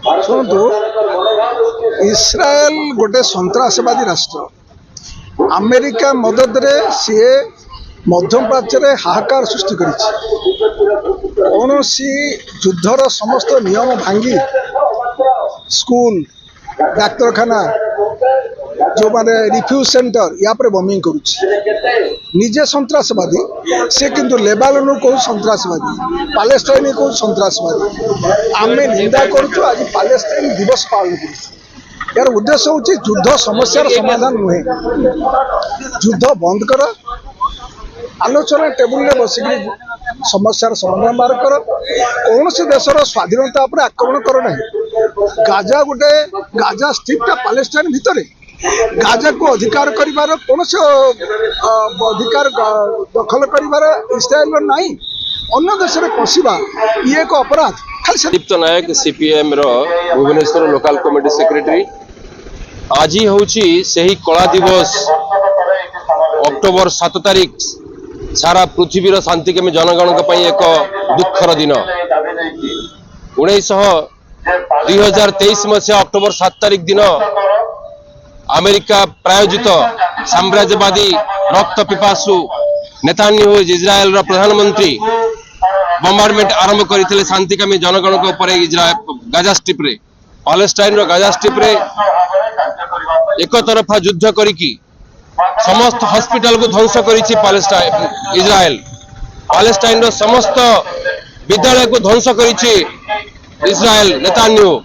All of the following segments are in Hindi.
शुणु इस्राएल गोटे सन्त्रासवादी राष्ट्र अमेरिका मदद रे सी मध्यम प्राच्य रे हाहाकार सृष्टि कौन युद्धर समस्त नियम भांगी स्कूल डाक्तरखाना जो माने रिफ्यूज सेंटर या पर बॉम्बिंग करुच्ची निजे सन्त्रासवादी से किंतु लेबानन को सन्त्रासवादी पालेस्टाइन को सन्त्रासवादी आम निंदा करुचु आज पालेस्टाइन दिवस पालन कर यार उद्देश्य हूँ युद्ध समस्यार समाधान नुहे युद्ध बंद कर आलोचना टेबुल में बसिक समस्यार समाधान बाहर कर कौन से देशर स्वाधीनता पर आक्रमण कर ना गाजा गोटे गाजा स्ट्रिप्टा पालेस्टाइन भितर गाजा को अधिकार करिवार कौन से अधिकार दखल करिवार इस्राएल नहीं अन्य देश में पशिबा ये एक अपराध। दीप्त नायक सीपीएम रो भुवनेश्वर लोकल कमिटी सेक्रेटरी आज हूँ से ही कला दिवस अक्टोबर 7 तारिख सारा पृथ्वीर शांतिकामी जनगण एक दुखर दिन 2023 मसीहा अक्टोबर 7 तारिख दिन अमेरिका प्रायोजित साम्राज्यवादी रक्त पिपासु नेतान्याहू इस्राएल प्रधानमंत्री बम्बारमेंट आरंभ करते शांतिकामी जनगण गाजा स्ट्रिप रे पालेस्टाइन गाजा स्ट्रिप रे एक तरफा युद्ध करिकी समस्त हॉस्पिटल को ध्वंस करिछि इस्राएल पालेस्टाइन समस्त विद्यालय को ध्वंस करिछि इस्राएल नेतान्याहू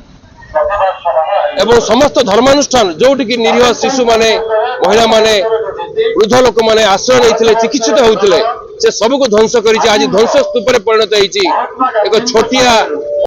एवं समस्त धर्मानुष्ठान जोटि कि निरीह शिशु माने महिला माने वृद्ध लोक माने आश्रय नहीं चिकित्सित होते से सबको ध्वंस करिछि आज ध्वंस स्तूप परिणत होइछि एक छोटिया